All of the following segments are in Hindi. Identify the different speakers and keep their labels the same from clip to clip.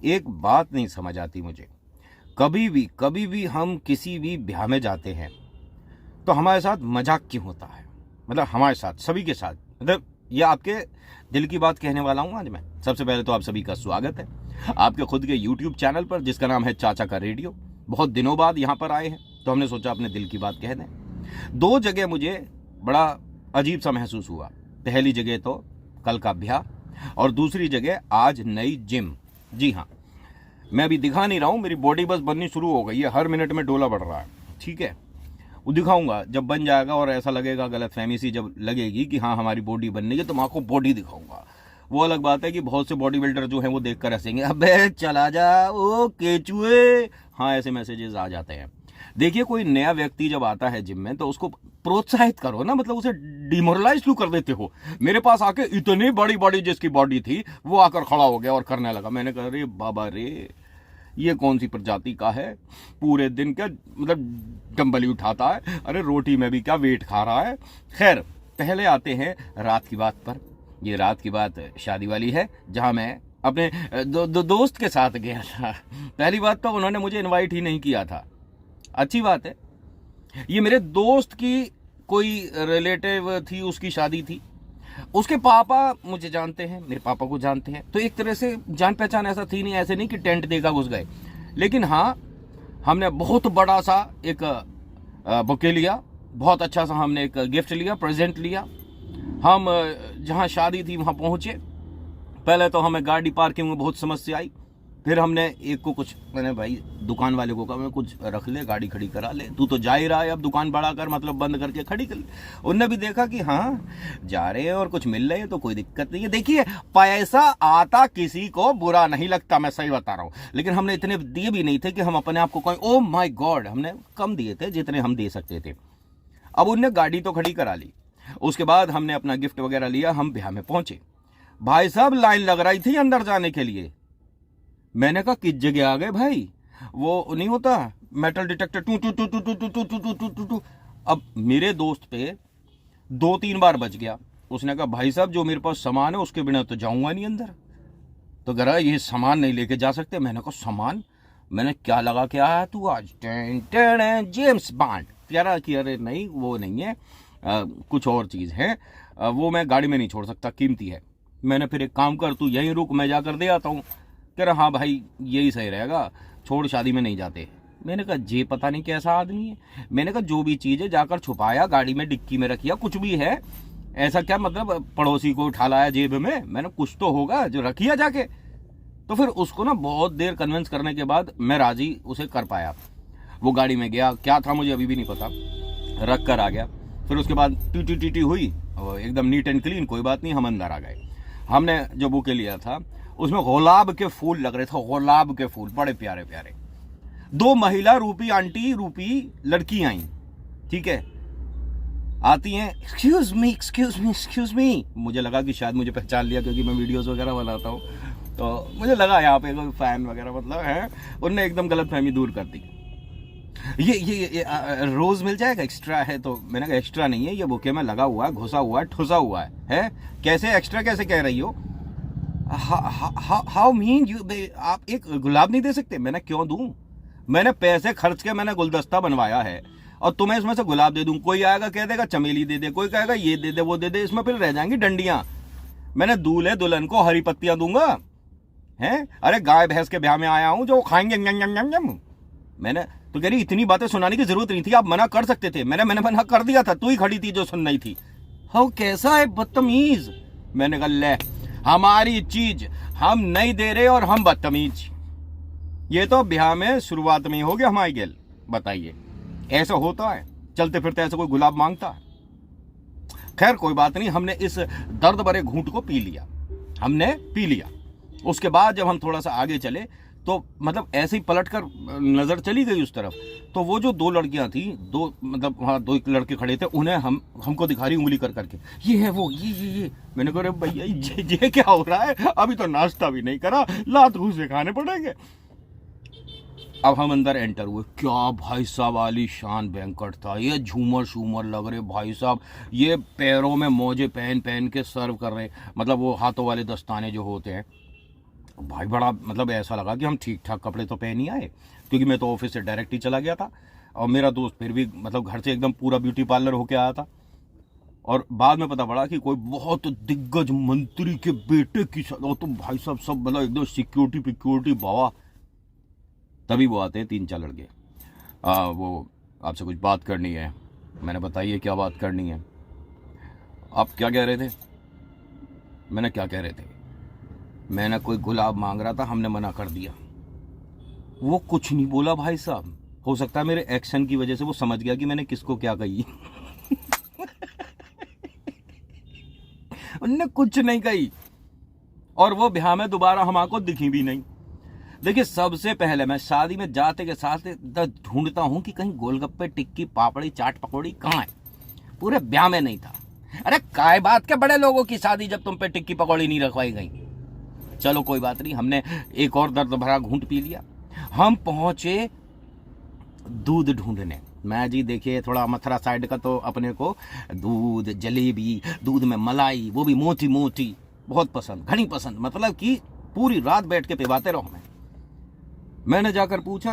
Speaker 1: एक बात नहीं समझ आती मुझे। कभी भी हम किसी भी ब्याह में जाते हैं तो हमारे साथ मजाक क्यों होता है? मतलब हमारे साथ, सभी के साथ। मतलब ये आपके दिल की बात कहने वाला हूं आज मैं। सबसे पहले तो आप सभी का स्वागत है आपके खुद के YouTube चैनल पर, जिसका नाम है चाचा का रेडियो। बहुत दिनों बाद यहाँ पर आए हैं तो हमने सोचा अपने दिल की बात कह दें। दो जगह मुझे बड़ा अजीब सा महसूस हुआ। पहली जगह तो कल का ब्याह और दूसरी जगह आज नई जिम। जी हाँ, मैं अभी दिखा नहीं रहा हूँ, मेरी बॉडी बस बननी शुरू हो गई है, हर मिनट में डोला बढ़ रहा है। ठीक है, वो दिखाऊंगा जब बन जाएगा और ऐसा लगेगा, गलतफहमी सी जब लगेगी कि हाँ हमारी बॉडी बननी है तो मैं आपको बॉडी दिखाऊंगा। वो अलग बात है कि बहुत से बॉडी बिल्डर जो हैं वो देख कर हंसेंगे, अबे चला जा ओ केचुए। हाँ, ऐसे मैसेजेस आ जाते हैं। देखिए, कोई नया व्यक्ति जब आता है जिम में तो उसको प्रोत्साहित करो ना, मतलब उसे डिमोरलाइज क्यों कर देते हो? मेरे पास आके इतनी बड़ी बॉडी जिसकी बॉडी थी वो आकर खड़ा हो गया और करने लगा। मैंने कहा रे बाबा रे, ये कौन सी प्रजाति का है? पूरे दिन क्या मतलब डंबल ही उठाता है, अरे रोटी में भी क्या वेट खा रहा है। खैर, पहले आते हैं रात की बात पर। ये रात की बात शादी वाली है, जहां मैं अपने दोस्त के साथ गया था। पहली बात तो उन्होंने मुझे इनवाइट ही नहीं किया था। अच्छी बात है, ये मेरे दोस्त की कोई रिलेटिव थी, उसकी शादी थी। उसके पापा मुझे जानते हैं, मेरे पापा को जानते हैं, तो एक तरह से जान पहचान ऐसा थी नहीं, ऐसे नहीं कि टेंट देगा घुस गए। लेकिन हाँ, हमने बहुत बड़ा सा एक बुके लिया, बहुत अच्छा सा हमने एक गिफ्ट लिया, प्रेजेंट लिया। हम जहाँ शादी थी वहाँ पहुँचे। पहले तो हमें गाड़ी पार्किंग में बहुत समस्या आई। फिर हमने एक को कुछ, मैंने भाई दुकान वाले को कहा मैं कुछ रख ले, गाड़ी खड़ी करा ले, तू तो जा ही रहा है, अब दुकान बढ़ा कर मतलब बंद करके खड़ी कर ले। उनने भी देखा कि हाँ जा रहे हैं और कुछ मिल रहे हैं तो कोई दिक्कत नहीं है। देखिए, पैसा आता किसी को बुरा नहीं लगता, मैं सही बता रहा हूँ। लेकिन हमने इतने दिए भी नहीं थे कि हम अपने आप को कहें ओ माई गॉड, हमने कम दिए थे जितने हम दे सकते थे। अब उनने गाड़ी तो खड़ी करा ली, उसके बाद हमने अपना गिफ्ट वगैरह लिया, हम ब्याह में पहुंचे। भाई साहब, लाइन लग रही थी अंदर जाने के लिए। मैंने कहा किस जगह आ गए भाई? वो नहीं होता मेटल डिटेक्टर, टू टू टू टू टू टू टू टू टू टू टू टू। अब मेरे दोस्त पे 2-3 बार बच गया। उसने कहा भाई साहब, जो मेरे पास सामान है उसके बिना तो जाऊंगा नहीं अंदर। तो कह रहा ये सामान नहीं लेके जा सकते। मैंने कहा सामान? मैंने क्या लगा के आया तू आज? James bond. कह रहा कि अरे नहीं, वो नहीं है, कुछ और चीज है, वो मैं गाड़ी में नहीं छोड़ सकता, कीमती है। मैंने फिर एक काम कर, तू यहीं रुक, मैं जाकर दे आता हूँ। कह रहा हाँ भाई यही सही रहेगा, छोड़, शादी में नहीं जाते। मैंने कहा जे पता नहीं कैसा आदमी है। मैंने कहा जो भी चीज़ है जाकर छुपाया, गाड़ी में डिक्की में रखिया, कुछ भी है ऐसा क्या मतलब पड़ोसी को उठा लाया जेब में? मैंने कुछ तो होगा जो रखिया जाके। तो फिर उसको ना बहुत देर कन्विंस करने के बाद मैं राजी उसे कर पाया। वो गाड़ी में गया, क्या था मुझे अभी भी नहीं पता, रख कर आ गया। फिर उसके बाद टी टी टी हुई, एकदम नीट एंड क्लीन, कोई बात नहीं, हम अंदर आ गए। हमने जो बुके लिया था उसमें गुलाब के फूल लग रहे थे, गुलाब के फूल बड़े प्यारे प्यारे। 2 महिला रूपी आंटी रूपी लड़की आई। ठीक है, आती हैं, excuse me excuse me excuse me. मुझे लगा कि शायद मुझे पहचान लिया क्योंकि मैं वीडियोस वगैरह बनाता हूँ, तो मुझे लगा यहाँ पे कोई फैन वगैरह मतलब है। उनने एकदम गलतफहमी दूर कर दी। ये रोज मिल जाएगा, एक्स्ट्रा है? तो मैंने कहा एक्स्ट्रा नहीं है, ये बुके में लगा हुआ है, घुसा हुआ है, ठुसा हुआ है? कैसे एक्स्ट्रा कैसे कह रही हो? हाउ मीन यू, आप एक गुलाब नहीं दे सकते? मैंने क्यों दूं? मैंने पैसे खर्च के मैंने गुलदस्ता बनवाया है और तुम्हें इसमें से गुलाब दे दूं? कोई आएगा कह देगा चमेली दे दे, कोई कहेगा ये दे दे वो दे दे, इसमें फिर रह जाएंगी डंडियां। मैंने दूल्हे दुल्हन को हरी पत्तियां दूंगा? हैं? अरे गाय भैंस के ब्याह में आया हूं जो खाएंगे यम यम यम यम। मैंने तो कह रही इतनी बातें सुनाने की जरूरत नहीं थी, आप मना कर सकते थे। मैंने मना कर दिया था, तू ही खड़ी थी जो सुन रही थी। हाउ, कैसा है बदतमीज। मैंने कहा ले, हमारी चीज हम नहीं दे रहे और हम बदतमीज। ये तो ब्याह में शुरुआत में ही हो गया हमारी गेल। बताइए, ऐसा होता है? चलते फिरते ऐसे कोई गुलाब मांगता है? खैर कोई बात नहीं, हमने इस दर्द भरे घूंट को पी लिया, हमने पी लिया। उसके बाद जब हम थोड़ा सा आगे चले तो मतलब ऐसे ही पलट कर नजर चली गई उस तरफ, तो वो जो 2 लड़कियां थी, 2 मतलब वहाँ 2 लड़के खड़े थे, उन्हें हमको दिखा रही उंगली कर करके, ये है वो, ये। मैंने कहा भैया ये क्या हो रहा है? अभी तो नाश्ता भी नहीं करा, लात घूसे खाने पड़ेंगे। अब हम अंदर एंटर हुए, क्या भाई साहब आलीशान बैंक्वेट था। ये झूमर शूमर लग रहे भाई साहब, ये पैरों में मोजे पहन पहन के सर्व कर रहे, मतलब वो हाथों वाले दस्ताने जो होते हैं। भाई बड़ा मतलब ऐसा लगा कि हम ठीक ठाक कपड़े तो पहन ही आए, क्योंकि मैं तो ऑफिस से डायरेक्ट ही चला गया था और मेरा दोस्त फिर भी मतलब घर से एकदम पूरा ब्यूटी पार्लर होके आया था। और बाद में पता पड़ा कि कोई बहुत दिग्गज मंत्री के बेटे की शादी, तो भाई साहब सब मतलब एकदम सिक्योरिटी बाबा। तभी वो आते हैं 3-4 लड़के, वो आपसे कुछ बात करनी है। मैंने बताइए क्या बात करनी है। आप क्या कह रहे थे? मैंने क्या कह रहे थे? मैंने कोई गुलाब मांग रहा था, हमने मना कर दिया। वो कुछ नहीं बोला भाई साहब, हो सकता है मेरे एक्शन की वजह से वो समझ गया कि मैंने किसको क्या कही। उनने कुछ नहीं कही और वो ब्याह में दोबारा हमको दिखी भी नहीं। देखिए, सबसे पहले मैं शादी में जाते के साथ ढूंढता हूं कि कहीं गोलगप्पे, टिक्की, पापड़ी, चाट, पकौड़ी कहां है। पूरे ब्याह में नहीं था। अरे काय बात के बड़े लोगों की शादी जब तुम पे टिक्की पकौड़ी नहीं रखवाई गई। चलो कोई बात नहीं, हमने एक और दर्द भरा घूंट पी लिया। हम पहुंचे दूध ढूंढने। मैं जी देखिए थोड़ा मथुरा साइड का, तो अपने को दूध, जलेबी, दूध में मलाई, वो भी मोटी मोटी, बहुत पसंद, घनी पसंद, मतलब कि पूरी रात बैठ के पिवाते रहो। मैंने जाकर पूछा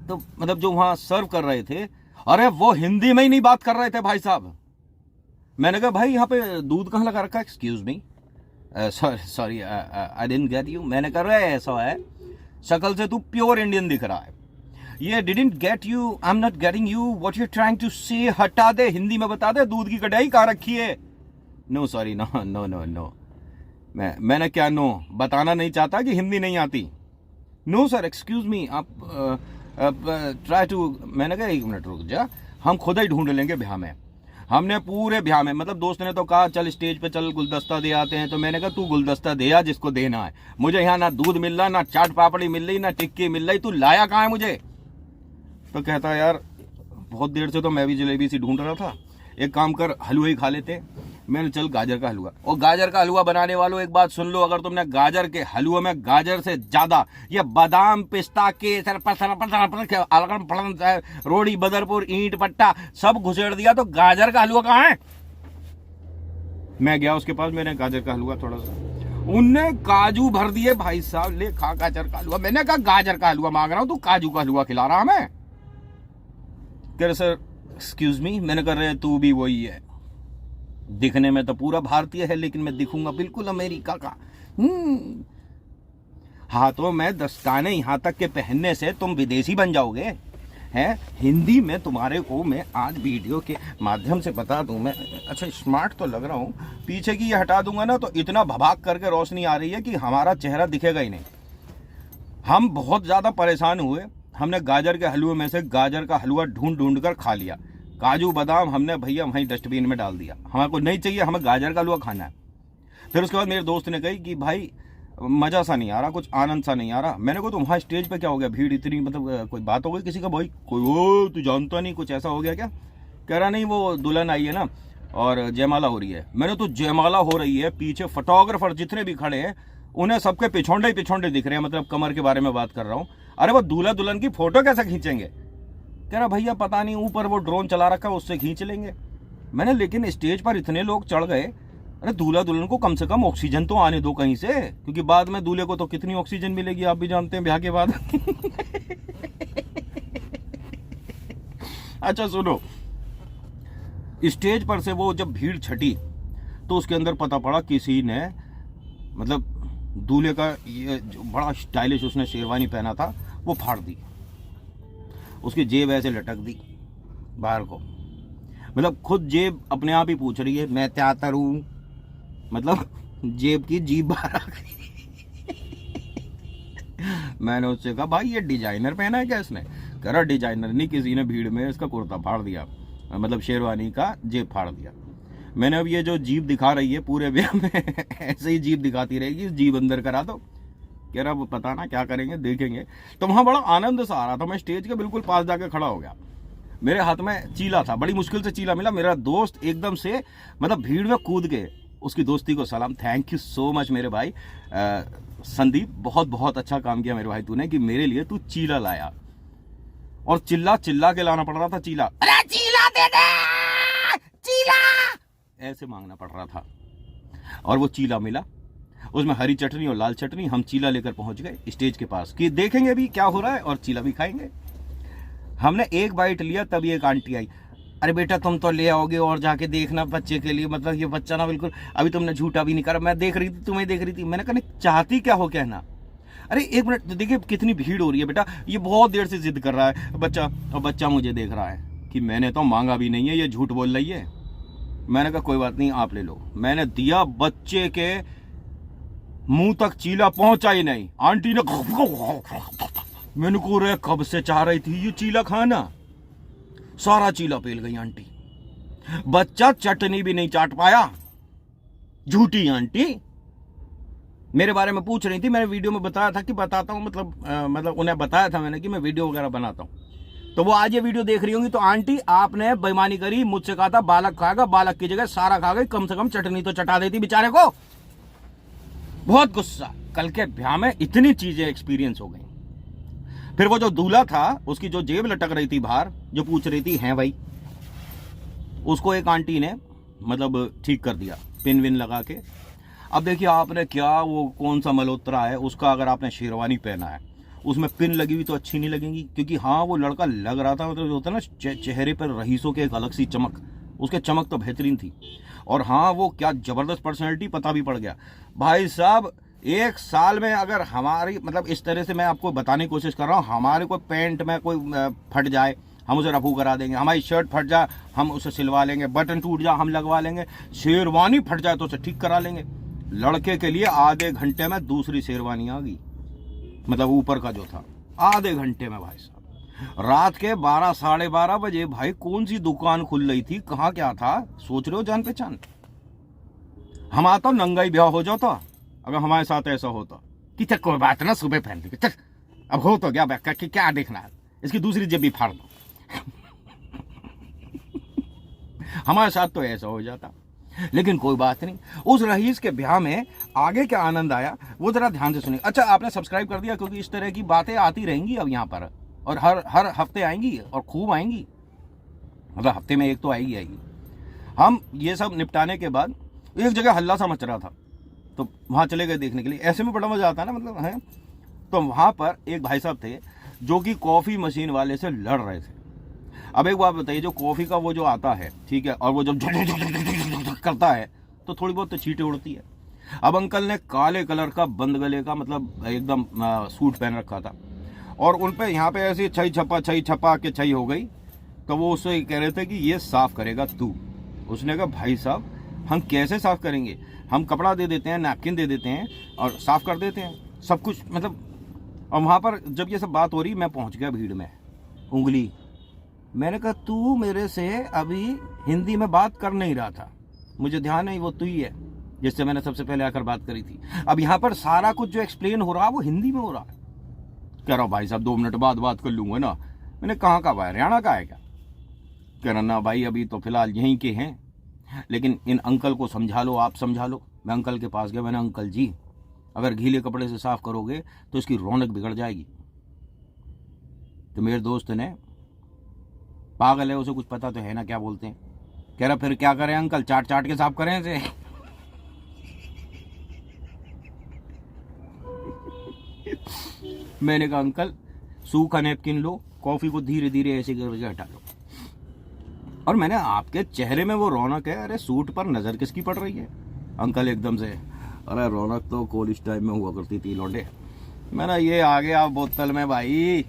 Speaker 1: तो मतलब जो वहां सर्व कर रहे थे, अरे वो हिंदी में ही नहीं बात कर रहे थे भाई साहब। मैंने कहा भाई यहाँ पे दूध कहाँ लगा रखा है? Excuse me, sorry I didn't get you. मैंने कहा ऐसा है, शक्ल से तू प्योर इंडियन दिख रहा है। ये didn't get you, I am not getting you, what you trying to say, हटा दे, हिंदी में बता दे दूध की कढ़ाई कहाँ रखी है। No sorry, no no no no. मैंने क्या नो, बताना नहीं चाहता कि हिंदी नहीं आती। नो सर, एक्सक्यूज मी, आप ट्राई टू। मैंने कहा 1 मिनट रुक जा, हम खुद ही ढूंढ लेंगे ब्याह में। हमने पूरे ब्याह में, मतलब दोस्त ने तो कहा चल स्टेज पे चल गुलदस्ता दे आते हैं, तो मैंने कहा तू गुलदस्ता दे आ जिसको देना है। मुझे यहाँ ना दूध मिल रहा, ना चाट पापड़ी मिल रही, ना टिक्की मिल रही, तू लाया कहाँ है मुझे? तो कहता यार बहुत देर से तो मैं भी जलेबी सी ढूंढ रहा था, एक काम कर हलवा ही खा लेते। मैंने चल गाजर का हलवा। और गाजर का हलवा बनाने वालों एक बात सुन लो, अगर तुमने गाजर के हलवे में गाजर से ज्यादा ये बादाम, पिस्ता, केसर, रोड़ी, बदरपुर, ईंट पट्टा सब घुसेड़ दिया तो गाजर का हलवा कहाँ है? मैं गया उसके पास, मैंने गाजर का हलवा थोड़ा सा, उनने काजू भर दिए भाई साहब, ले खा गाजर का हलवा। मैंने कहा गाजर का हलवा मांग रहा हूं, तू काजू का हलवा खिला रहा मैं? कह रहे सर एक्सक्यूज मी। मैंने कह रहे तू भी वही है, दिखने में तो पूरा भारतीय है लेकिन मैं दिखूंगा बिल्कुल अमेरिका का। हाथों में दस्ताने यहाँ तक के पहनने से तुम विदेशी बन जाओगे हैं? हिंदी में तुम्हारे को मैं आज वीडियो के माध्यम से बता दूं, मैं अच्छा स्मार्ट तो लग रहा हूँ, पीछे की ये हटा दूंगा ना तो इतना भभाक करके रोशनी आ रही है कि हमारा चेहरा दिखेगा ही नहीं। हम बहुत ज्यादा परेशान हुए। हमने गाजर के हलवे में से गाजर का हलवा ढूंढ ढूंढ कर खा लिया। काजू बादाम हमने भैया वहीं डस्टबिन में डाल दिया, हमें नहीं चाहिए, हमें गाजर का हलवा खाना है। फिर उसके बाद मेरे दोस्त ने कही कि भाई मजा सा नहीं आ रहा, कुछ आनंद सा नहीं आ रहा। मैंने कहा तो वहाँ स्टेज पे क्या हो गया, भीड़ इतनी, मतलब कोई बात हो गई किसी का? भाई कोई वो तू जानता नहीं, कुछ ऐसा हो गया क्या? कह रहा नहीं वो दुल्हन आई है ना और जयमाला हो रही है। मैंने तो जयमाला हो रही है, पीछे फोटोग्राफर जितने भी खड़े हैं उन्हें सबके पिछोंडे ही पिछोंडे दिख रहे हैं, मतलब कमर के बारे में बात कर रहा हूँ। अरे वो दूल्हा दुल्हन की फोटो कैसे खींचेंगे? कह रहा भैया पता नहीं, ऊपर वो ड्रोन चला रखा है उससे खींच लेंगे। मैंने लेकिन स्टेज पर इतने लोग चढ़ गए, अरे दूल्हा दुल्हन को कम से कम ऑक्सीजन तो आने दो कहीं से, क्योंकि बाद में दूल्हे को तो कितनी ऑक्सीजन मिलेगी आप भी जानते हैं ब्याह के बाद। अच्छा सुनो, स्टेज पर से वो जब भीड़ छटी तो उसके अंदर पता पड़ा किसी ने, मतलब दूल्हे का ये जो बड़ा स्टाइलिश उसने शेरवानी पहना था वो फाड़ दी, उसकी जेब ऐसे लटक दी बाहर को, मतलब खुद जेब अपने आप ही पूछ रही है मैं क्या करूं, मतलब जेब की जीभ बाहर आ गई। मैंने उससे कहा भाई ये डिजाइनर पहना है क्या इसने? कह रहा डिजाइनर नहीं, किसी ने भीड़ में इसका कुर्ता फाड़ दिया, मतलब शेरवानी का जेब फाड़ दिया। मैंने अब ये जो जीभ दिखा रही है पूरे ब्याह में ऐसे ही जीभ दिखाती रहेगी, जीभ अंदर करा दो। कह रहा वो पता ना क्या करेंगे, देखेंगे। तो वहां बड़ा आनंद सा आ रहा था, मैं स्टेज के बिल्कुल पास जाकर खड़ा हो गया, मेरे हाथ में चीला था, बड़ी मुश्किल से चीला मिला। मेरा दोस्त एकदम से मतलब भीड़ में कूद के, उसकी दोस्ती को सलाम, थैंक यू सो मच मेरे भाई संदीप, बहुत बहुत अच्छा काम किया मेरे भाई तूने कि मेरे लिए तू चीला लाया। और चिल्ला चिल्ला के लाना पड़ रहा था चीला, अरे चीला दे दे चीला, ऐसे मांगना पड़ रहा था। और वो चीला मिला उसमें हरी चटनी और लाल चटनी। हम चीला लेकर पहुंच गए स्टेज के पास कि देखेंगे अभी क्या हो रहा है और चीला भी खाएंगे। हमने एक बाइट लिया, तभी एक आंटी आई, अरे बेटा तुम तो ले आओगे और जाके देखना बच्चे के लिए, मतलब ये बच्चा ना बिल्कुल, अभी तुमने झूठा भी नहीं करा, मैं देख रही थी तुम्हें देख रही थी। मैंने कहा नहीं, चाहती क्या हो कहना? अरे एक मिनट, देखिए कितनी भीड़ हो रही है बेटा, ये बहुत देर से जिद कर रहा है बच्चा, और बच्चा मुझे देख रहा है कि मैंने तो मांगा भी नहीं है, ये झूठ बोल रही है। मैंने कहा कोई बात नहीं, आप ले लो। मैंने दिया, बच्चे के मुंह तक चीला पहुंचा ही नहीं। आंटी ने मैंने को रे कब से चाह रही थी ये चीला खाना, सारा चीला पेल गई आंटी। बच्चा चटनी भी नहीं चाट पाया। झूठी आंटी मेरे बारे में पूछ रही थी, मैंने वीडियो में बताया था कि बताता हूं, मतलब उन्हें बताया था मैंने कि मैं वीडियो वगैरह बनाता हूं, तो वो आज ये वीडियो देख रही होंगी। तो आंटी आपने बेईमानी करी, मुझसे कहा था बालक खाएगा, बालक की जगह सारा खा गई, कम से कम चटनी तो चटा देती बेचारे को। बहुत गुस्सा, कल के ब्याह में इतनी चीजें एक्सपीरियंस हो गई। फिर वो जो दूल्हा था उसकी जो जेब लटक रही थी बाहर, जो पूछ रही थी हैं भाई, उसको एक आंटी ने मतलब ठीक कर दिया पिन विन लगा के। अब देखिए आपने क्या, वो कौन सा मल्होत्रा है उसका, अगर आपने शेरवानी पहना है उसमें पिन लगी हुई तो अच्छी नहीं लगेगी, क्योंकि हाँ वो लड़का लग रहा था, मतलब जो होता है ना चेहरे पर रईसों के एक अलग सी चमक, उसके चमक तो बेहतरीन थी। और हाँ वो क्या जबरदस्त पर्सनैलिटी, पता भी पड़ गया। भाई साहब एक साल में अगर हमारी, मतलब इस तरह से मैं आपको बताने की कोशिश कर रहा हूँ, हमारे कोई पैंट में कोई फट जाए हम उसे रफू करा देंगे, हमारी शर्ट फट जाए हम उसे सिलवा लेंगे, बटन टूट जाए हम लगवा लेंगे, शेरवानी फट जाए तो उसे ठीक करा लेंगे। लड़के के लिए आधे घंटे में दूसरी शेरवानी आ गई, मतलब ऊपर का जो था आधे घंटे में। भाई साहब रात के 12 साढ़े 12 बजे, भाई कौन सी दुकान खुल रही थी, कहाँ क्या था, सोच रहे हो जान पहचान। हम आता नंगा ही ब्याह हो जाता अगर हमारे साथ ऐसा होता कि चल कोई बात ना, सुबह पहन ली, चल अब हो तो गया, क्या देखना है, इसकी दूसरी जेब भी फाड़ दो। हमारे साथ तो ऐसा हो जाता। लेकिन कोई बात नहीं, उस रईस के ब्याह में आगे क्या आनंद आया वो जरा ध्यान से सुनिए। अच्छा आपने सब्सक्राइब कर दिया, क्योंकि इस तरह की बातें आती रहेंगी अब यहाँ पर, और हर हफ्ते आएंगी और खूब आएंगी, मतलब हफ्ते में एक तो आएगी। हम ये सब निपटाने के बाद एक जगह हल्ला सा मच रहा था, तो वहाँ चले गए देखने के लिए। ऐसे में बड़ा मजा आता है ना, मतलब है। तो वहाँ पर एक भाई साहब थे जो कि कॉफ़ी मशीन वाले से लड़ रहे थे। अब एक बात बताइए, जो कॉफ़ी का वो जो आता है, ठीक है, और वो जब करता है तो थोड़ी बहुत तो छींटे उड़ती है। अब अंकल ने काले कलर का बंद गले का, मतलब एकदम सूट पहन रखा था, और उन पे यहाँ पे ऐसी छई छपा के छई हो गई। तो वो उससे कह रहे थे कि ये साफ़ करेगा तू। उसने कहा भाई साहब हम कैसे साफ़ करेंगे, हम कपड़ा दे देते हैं, नैपकिन दे देते हैं और साफ़ कर देते हैं सब कुछ, मतलब। और वहाँ पर जब ये सब बात हो रही, मैं पहुँच गया भीड़ में, उंगली। मैंने कहा तू मेरे से अभी हिंदी में बात कर नहीं रहा था, मुझे ध्यान नहीं वो तू ही है जिससे मैंने सबसे पहले आकर बात करी थी। अब यहाँ पर सारा कुछ जो एक्सप्लेन हो रहा है वो हिंदी में हो रहा है। कह रहा भाई साहब 2 मिनट बाद बात कर लूँगा ना। मैंने कहाँ का भाई, हरियाणा का है क्या? कह रहा ना भाई अभी तो फिलहाल यहीं के हैं, लेकिन इन अंकल को समझा लो, आप समझा लो। मैं अंकल के पास गया, मैंने अंकल जी अगर गीले कपड़े से साफ करोगे तो इसकी रौनक बिगड़ जाएगी। तो मेरे दोस्त ने, पागल है उसे कुछ पता तो है ना क्या बोलते हैं, कह रहा फिर क्या करें अंकल, चाट चाट के साफ करें इसे। मैंने कहा अंकल सूखा नैपकिन लो, कॉफी को धीरे धीरे ऐसे करके हटा लो। और मैंने आपके चेहरे में वो रौनक है, अरे सूट पर नजर किसकी पड़ रही है? अंकल एकदम से, अरे रौनक तो कॉलेज टाइम में हुआ करती थी लौंडे। मैंने ये आ गया बोतल में भाई।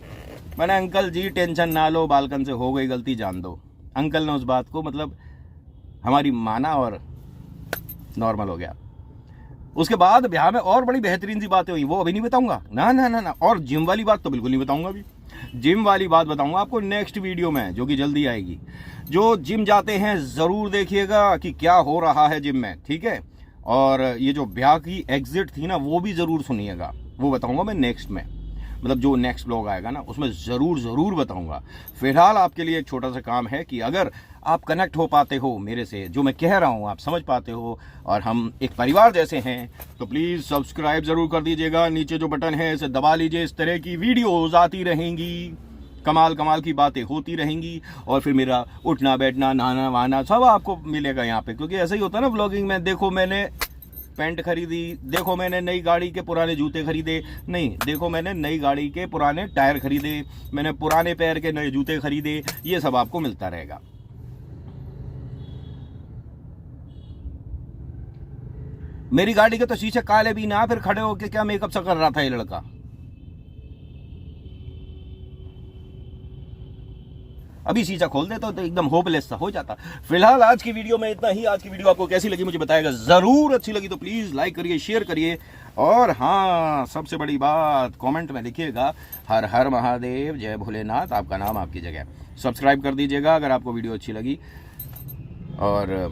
Speaker 1: मैंने अंकल जी टेंशन ना लो, बालकन से हो गई गलती जान दो। अंकल ने उस बात को मतलब हमारी माना और नॉर्मल हो गया। उसके बाद ब्याह में और बड़ी बेहतरीन सी बातें हुई, वो अभी नहीं बताऊंगा, ना ना ना ना। और जिम वाली बात तो बिल्कुल नहीं बताऊंगा अभी। जिम वाली बात बताऊंगा आपको नेक्स्ट वीडियो में, जो कि जल्दी आएगी। जो जिम जाते हैं ज़रूर देखिएगा कि क्या हो रहा है जिम में, ठीक है। और ये जो ब्याह की एग्जिट थी ना, वो भी ज़रूर सुनिएगा, वो बताऊंगा मैं नेक्स्ट में, मतलब जो नेक्स्ट ब्लॉग आएगा ना उसमें ज़रूर बताऊंगा। फिलहाल आपके लिए एक छोटा सा काम है कि अगर आप कनेक्ट हो पाते हो मेरे से, जो मैं कह रहा हूँ आप समझ पाते हो और हम एक परिवार जैसे हैं, तो प्लीज़ सब्सक्राइब ज़रूर कर दीजिएगा। नीचे जो बटन है इसे दबा लीजिए, इस तरह की वीडियोज़ आती रहेंगी, कमाल की बातें होती रहेंगी, और फिर मेरा उठना बैठना नहाना वहाना सब आपको मिलेगा यहाँ पे, क्योंकि ऐसा ही होता है ना व्लॉगिंग में। देखो मैंने पैंट खरीदी, देखो मैंने नई गाड़ी के पुराने जूते खरीदे, नहीं, देखो मैंने नई गाड़ी के पुराने टायर खरीदे, मैंने पुराने पैर के नए जूते खरीदे, ये सब आपको मिलता रहेगा। मेरी गाड़ी के तो शीशे काले भी ना, फिर खड़े होके क्या मेकअप सा कर रहा था ये लड़का। अभी शीशा खोल देता तो एकदम होपलेस सा हो जाता। फिलहाल आज की वीडियो में इतना ही। आज की वीडियो आपको कैसी लगी मुझे बताएगा जरूर। अच्छी लगी तो प्लीज लाइक करिए, शेयर करिए, और हाँ, सबसे बड़ी बात कमेंट में लिखिएगा हर हर महादेव, जय भोलेनाथ, आपका नाम आपकी जगह। सब्सक्राइब कर दीजिएगा अगर आपको वीडियो अच्छी लगी। और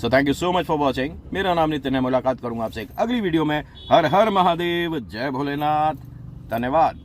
Speaker 1: so thank you so much for watching. मेरा नाम नितिन है, मुलाकात करूंगा आपसे एक अगली वीडियो में। हर हर महादेव, जय भोलेनाथ, धन्यवाद।